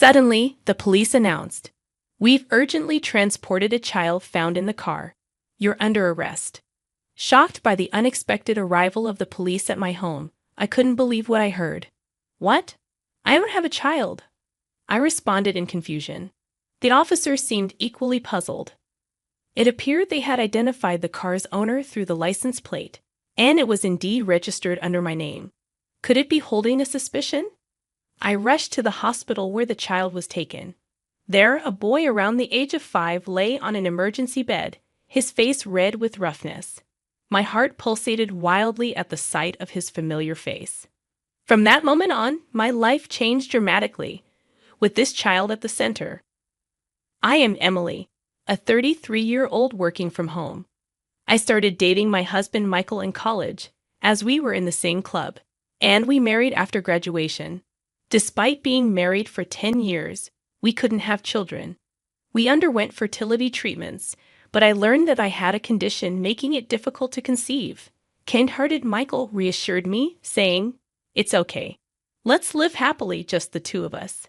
Suddenly, the police announced, "We've urgently transported a child found in the car. You're under arrest." Shocked by the unexpected arrival of the police at my home, I couldn't believe what I heard. "What? I don't have a child," I responded in confusion. The officers seemed equally puzzled. It appeared they had identified the car's owner through the license plate, and it was indeed registered under my name. Could it be holding a suspicion? I rushed to the hospital where the child was taken. There, a boy around the age of 5 lay on an emergency bed, his face red with roughness. My heart pulsated wildly at the sight of his familiar face. From that moment on, my life changed dramatically, with this child at the center. I am Emily, a 33-year-old working from home. I started dating my husband Michael in college, as we were in the same club, and we married after graduation. Despite being married for 10 years, we couldn't have children. We underwent fertility treatments, but I learned that I had a condition making it difficult to conceive. Kind-hearted Michael reassured me, saying, "It's okay. Let's live happily, just the two of us."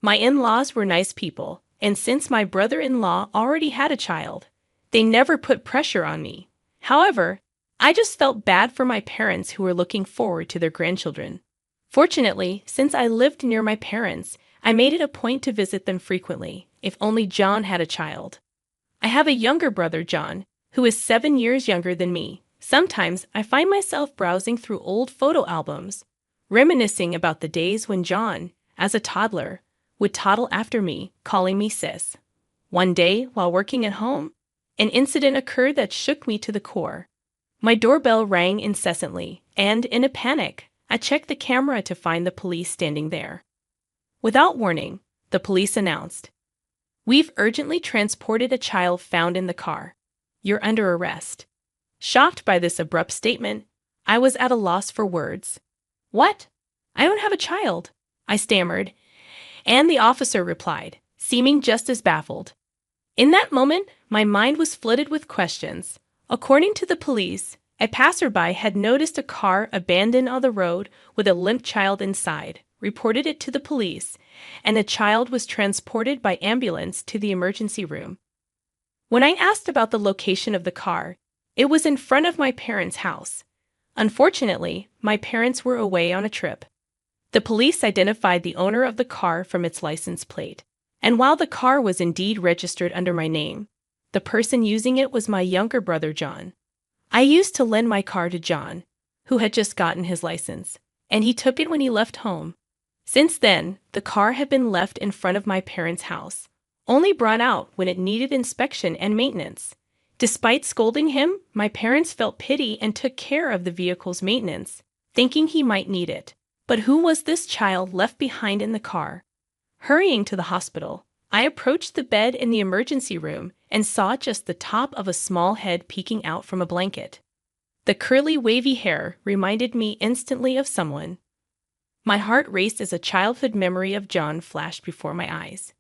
My in-laws were nice people, and since my brother-in-law already had a child, they never put pressure on me. However, I just felt bad for my parents who were looking forward to their grandchildren. Fortunately, since I lived near my parents, I made it a point to visit them frequently, if only John had a child. I have a younger brother, John, who is 7 years younger than me. Sometimes I find myself browsing through old photo albums, reminiscing about the days when John, as a toddler, would toddle after me, calling me sis. One day, while working at home, an incident occurred that shook me to the core. My doorbell rang incessantly, and in a panic, I checked the camera to find the police standing there. Without warning, the police announced, "We've urgently transported a child found in the car. You're under arrest." Shocked by this abrupt statement, I was at a loss for words. "What? I don't have a child," I stammered, and the officer replied, seeming just as baffled. In that moment, my mind was flooded with questions. According to the police, a passerby had noticed a car abandoned on the road with a limp child inside, reported it to the police, and the child was transported by ambulance to the emergency room. When I asked about the location of the car, it was in front of my parents' house. Unfortunately, my parents were away on a trip. The police identified the owner of the car from its license plate, and while the car was indeed registered under my name, the person using it was my younger brother, John. I used to lend my car to John, who had just gotten his license, and he took it when he left home. Since then, the car had been left in front of my parents' house, only brought out when it needed inspection and maintenance. Despite scolding him, my parents felt pity and took care of the vehicle's maintenance, thinking he might need it. But who was this child left behind in the car? Hurrying to the hospital, I approached the bed in the emergency room and saw just the top of a small head peeking out from a blanket. The curly, wavy hair reminded me instantly of someone. My heart raced as a childhood memory of John flashed before my eyes.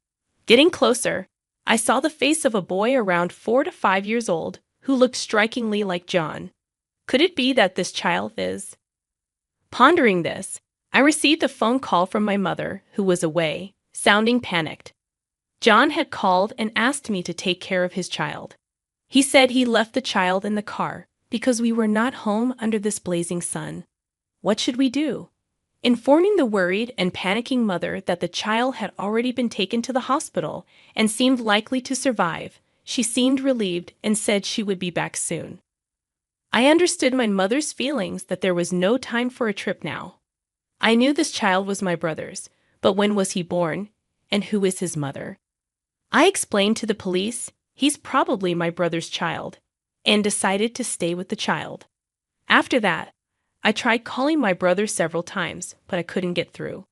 Getting closer, I saw the face of a boy around 4 to 5 years old who looked strikingly like John. Could it be that this child is? Pondering this, I received a phone call from my mother, who was away, sounding panicked. John had called and asked me to take care of his child. He said he left the child in the car because we were not home under this blazing sun. What should we do? Informing the worried and panicking mother that the child had already been taken to the hospital and seemed likely to survive, she seemed relieved and said she would be back soon. I understood my mother's feelings that there was no time for a trip now. I knew this child was my brother's, but when was he born, and who is his mother? I explained to the police he's probably my brother's child, and decided to stay with the child. After that, I tried calling my brother several times, but I couldn't get through.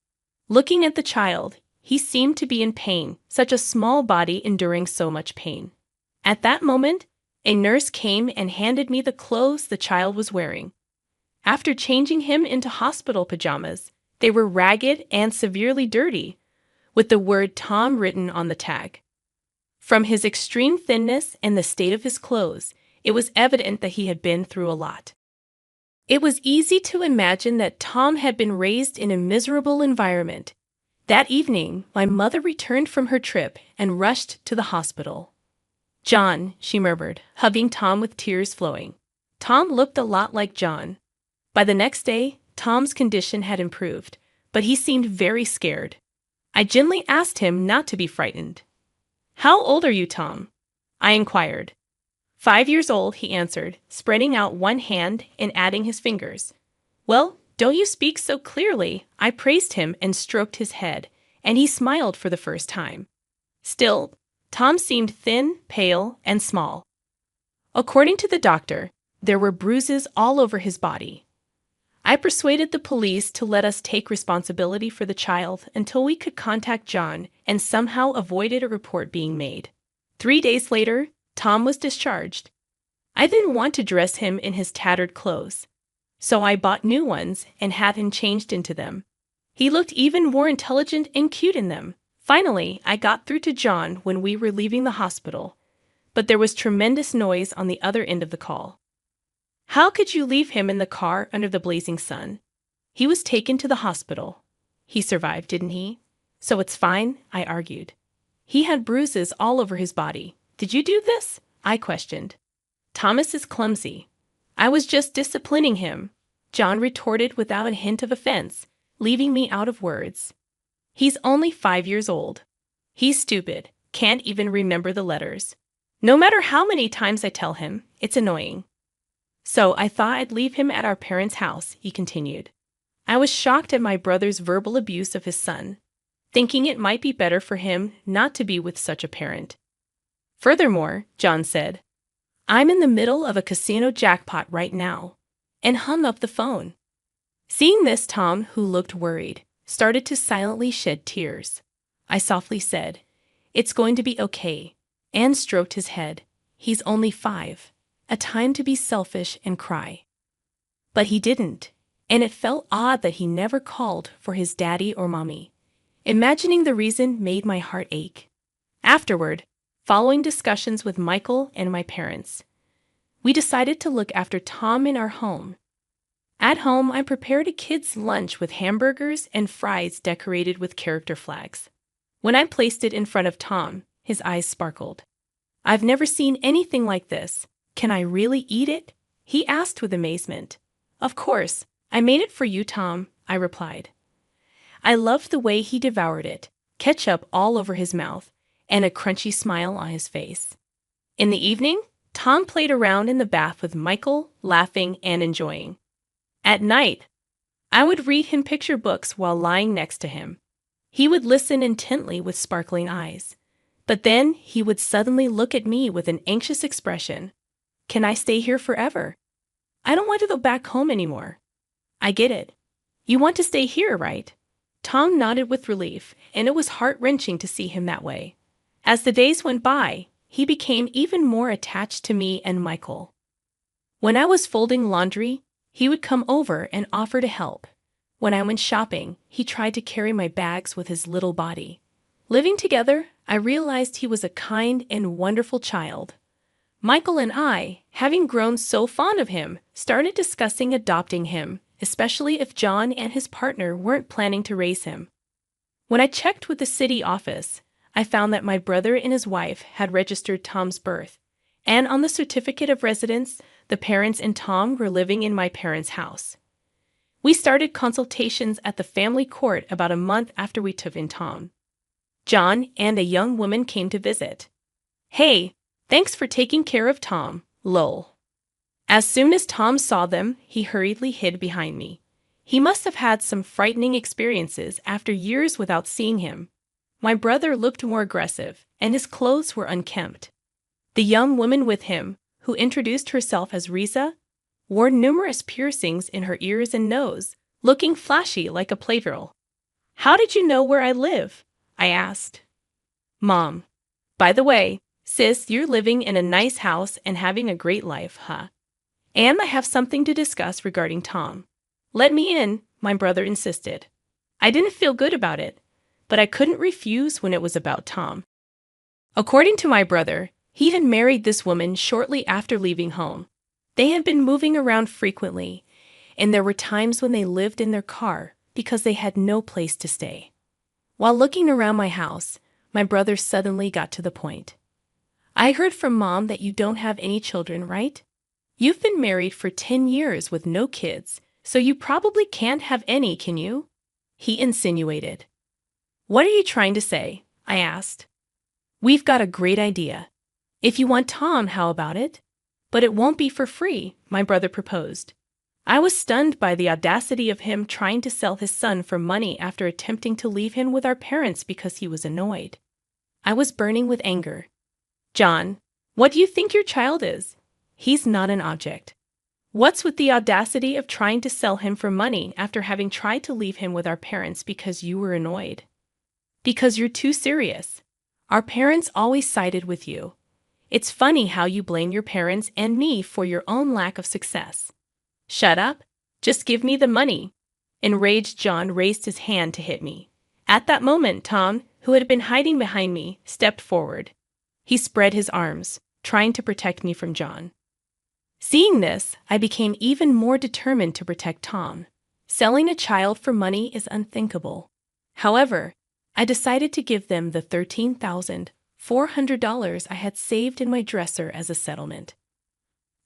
Looking at the child, he seemed to be in pain, such a small body enduring so much pain. At that moment, a nurse came and handed me the clothes the child was wearing. After changing him into hospital pajamas, they were ragged and severely dirty, with the word Tom written on the tag. From his extreme thinness and the state of his clothes, it was evident that he had been through a lot. It was easy to imagine that Tom had been raised in a miserable environment. That evening, my mother returned from her trip and rushed to the hospital. "John," she murmured, hugging Tom with tears flowing. Tom looked a lot like John. By the next day, Tom's condition had improved, but he seemed very scared. I gently asked him not to be frightened. "How old are you, Tom?" I inquired. 5 years old, he answered, spreading out one hand and adding his fingers. "Well, don't you speak so clearly?" I praised him and stroked his head, and he smiled for the first time. Still, Tom seemed thin, pale, and small. According to the doctor, there were bruises all over his body. I persuaded the police to let us take responsibility for the child until we could contact John and somehow avoided a report being made. 3 days later, Tom was discharged. I didn't want to dress him in his tattered clothes, so I bought new ones and had him changed into them. He looked even more intelligent and cute in them. Finally, I got through to John when we were leaving the hospital, but there was tremendous noise on the other end of the call. "How could you leave him in the car under the blazing sun?" "He was taken to the hospital." "He survived, didn't he?" "So it's fine," I argued. "He had bruises all over his body. Did you do this?" I questioned. "Thomas is clumsy. I was just disciplining him," John retorted without a hint of offense, leaving me out of words. "He's only 5 years old. He's stupid, can't even remember the letters. No matter how many times I tell him, it's annoying." "So I thought I'd leave him at our parents' house," he continued. I was shocked at my brother's verbal abuse of his son, thinking it might be better for him not to be with such a parent. "Furthermore," John said, "I'm in the middle of a casino jackpot right now," and hung up the phone. Seeing this, Tom, who looked worried, started to silently shed tears. I softly said, "It's going to be okay," and stroked his head. "He's only 5. A time to be selfish and cry." But he didn't, and it felt odd that he never called for his daddy or mommy. Imagining the reason made my heart ache. Afterward, following discussions with Michael and my parents, we decided to look after Tom in our home. At home, I prepared a kid's lunch with hamburgers and fries decorated with character flags. When I placed it in front of Tom, his eyes sparkled. "I've never seen anything like this. Can I really eat it?" he asked with amazement. "Of course, I made it for you, Tom," I replied. I loved the way he devoured it, ketchup all over his mouth, and a crunchy smile on his face. In the evening, Tom played around in the bath with Michael, laughing and enjoying. At night, I would read him picture books while lying next to him. He would listen intently with sparkling eyes, but then he would suddenly look at me with an anxious expression. "Can I stay here forever? I don't want to go back home anymore." "I get it. You want to stay here, right?" Tom nodded with relief, and it was heart-wrenching to see him that way. As the days went by, he became even more attached to me and Michael. When I was folding laundry, he would come over and offer to help. When I went shopping, he tried to carry my bags with his little body. Living together, I realized he was a kind and wonderful child. Michael and I, having grown so fond of him, started discussing adopting him, especially if John and his partner weren't planning to raise him. When I checked with the city office, I found that my brother and his wife had registered Tom's birth, and on the certificate of residence, the parents and Tom were living in my parents' house. We started consultations at the family court about a month after we took in Tom. John and a young woman came to visit. "Hey, thanks for taking care of Tom, lol." As soon as Tom saw them, he hurriedly hid behind me. He must have had some frightening experiences after years without seeing him. My brother looked more aggressive, and his clothes were unkempt. The young woman with him, who introduced herself as Riza, wore numerous piercings in her ears and nose, looking flashy like a playgirl. "How did you know where I live?" I asked. "Mom. By the way, sis, you're living in a nice house and having a great life, huh? And I have something to discuss regarding Tom." "Let me in," my brother insisted. I didn't feel good about it, but I couldn't refuse when it was about Tom. According to my brother, he had married this woman shortly after leaving home. They had been moving around frequently, and there were times when they lived in their car because they had no place to stay. While looking around my house, my brother suddenly got to the point. I heard from Mom that you don't have any children, right? You've been married for 10 years with no kids, so you probably can't have any, can you? He insinuated. What are you trying to say? I asked. We've got a great idea. If you want Tom, how about it? But it won't be for free, my brother proposed. I was stunned by the audacity of him trying to sell his son for money after attempting to leave him with our parents because he was annoyed. I was burning with anger. John, what do you think your child is? He's not an object. What's with the audacity of trying to sell him for money after having tried to leave him with our parents because you were annoyed? Because you're too serious. Our parents always sided with you. It's funny how you blame your parents and me for your own lack of success. Shut up. Just give me the money. Enraged, John raised his hand to hit me. At that moment, Tom, who had been hiding behind me, stepped forward. He spread his arms, trying to protect me from John. Seeing this, I became even more determined to protect Tom. Selling a child for money is unthinkable. However, I decided to give them the $13,400 I had saved in my dresser as a settlement.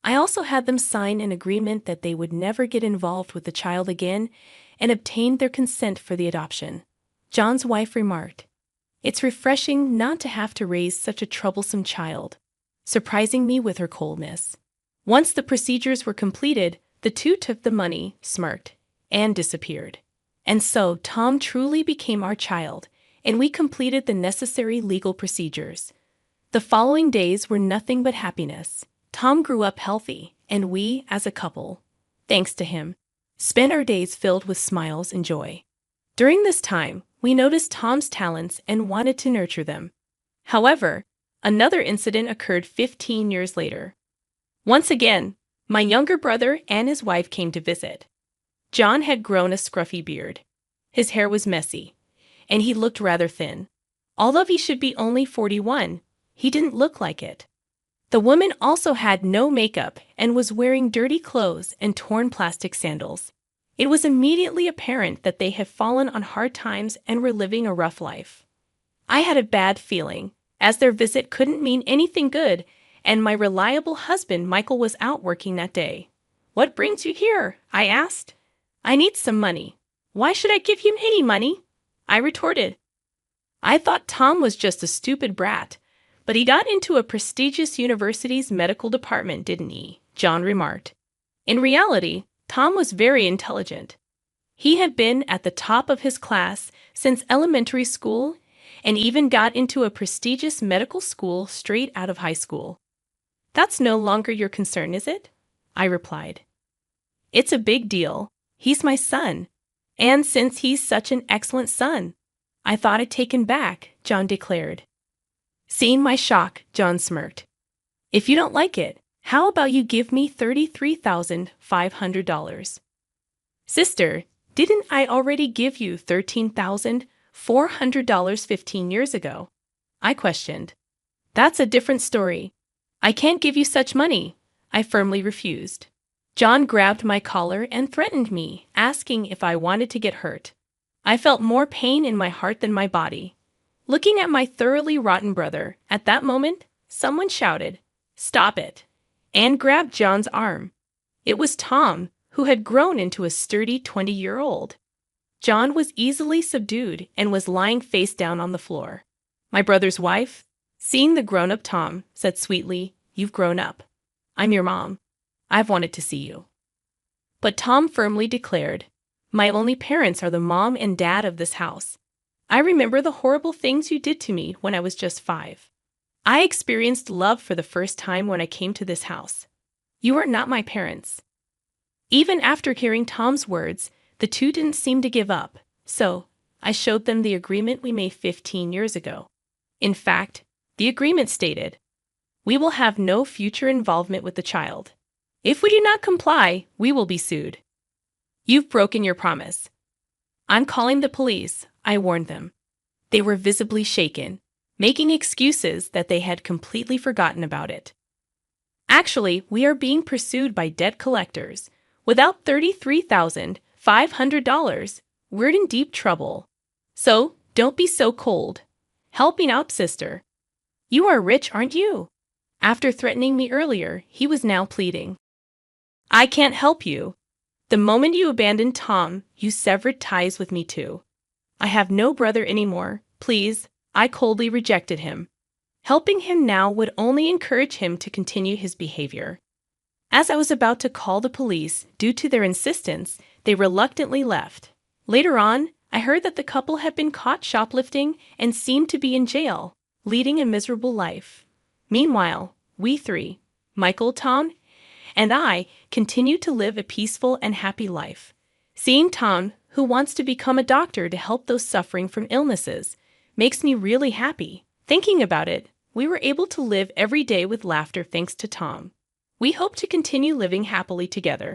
I also had them sign an agreement that they would never get involved with the child again and obtained their consent for the adoption. John's wife remarked, "It's refreshing not to have to raise such a troublesome child," surprising me with her coldness. Once the procedures were completed, the two took the money, smirked, and disappeared. And so Tom truly became our child, and we completed the necessary legal procedures. The following days were nothing but happiness. Tom grew up healthy, and we, as a couple, thanks to him, spent our days filled with smiles and joy. During this time, we noticed Tom's talents and wanted to nurture them. However, another incident occurred 15 years later. Once again, my younger brother and his wife came to visit. John had grown a scruffy beard. His hair was messy, and he looked rather thin. Although he should be only 41, he didn't look like it. The woman also had no makeup and was wearing dirty clothes and torn plastic sandals. It was immediately apparent that they had fallen on hard times and were living a rough life. I had a bad feeling, as their visit couldn't mean anything good, and my reliable husband Michael was out working that day. "What brings you here?" I asked. "I need some money." "Why should I give you any money?" I retorted. I thought Tom was just a stupid brat, but he got into a prestigious university's medical department, didn't he? John remarked. In reality, Tom was very intelligent. He had been at the top of his class since elementary school and even got into a prestigious medical school straight out of high school. "That's no longer your concern, is it?" I replied. "It's a big deal. He's my son. And since he's such an excellent son, I thought I'd take him back," John declared. Seeing my shock, John smirked. "If you don't like it, how about you give me $33,500? "Sister, didn't I already give you $13,400 15 years ago?" I questioned. "That's a different story. I can't give you such money," I firmly refused. John grabbed my collar and threatened me, asking if I wanted to get hurt. I felt more pain in my heart than my body. Looking at my thoroughly rotten brother, at that moment, someone shouted, "Stop it!" and grabbed John's arm. It was Tom, who had grown into a sturdy 20-year-old. John was easily subdued and was lying face down on the floor. My brother's wife, seeing the grown-up Tom, said sweetly, "You've grown up. I'm your mom. I've wanted to see you." But Tom firmly declared, "My only parents are the mom and dad of this house. I remember the horrible things you did to me when I was just 5. I experienced love for the first time when I came to this house. You are not my parents." Even after hearing Tom's words, the two didn't seem to give up, so I showed them the agreement we made 15 years ago. In fact, the agreement stated, "We will have no future involvement with the child. If we do not comply, we will be sued." "You've broken your promise." "I'm calling the police," I warned them. They were visibly shaken, making excuses that they had completely forgotten about it. "Actually, we are being pursued by debt collectors. Without $33,500, we're in deep trouble. So, Don't be so cold. Helping out, sister. You are rich, aren't you? After threatening me earlier, he was now pleading. I can't help you. The moment you abandoned Tom, you severed ties with me too. I have no brother anymore, please. I coldly rejected him. Helping him now would only encourage him to continue his behavior. As I was about to call the police, due to their insistence, they reluctantly left. Later on, I heard that the couple had been caught shoplifting and seemed to be in jail, leading a miserable life. Meanwhile, we three, Michael, Tom, and I, continued to live a peaceful and happy life. Seeing Tom, who wants to become a doctor to help those suffering from illnesses, makes me really happy. Thinking about it, we were able to live every day with laughter thanks to Tom. We hope to continue living happily together.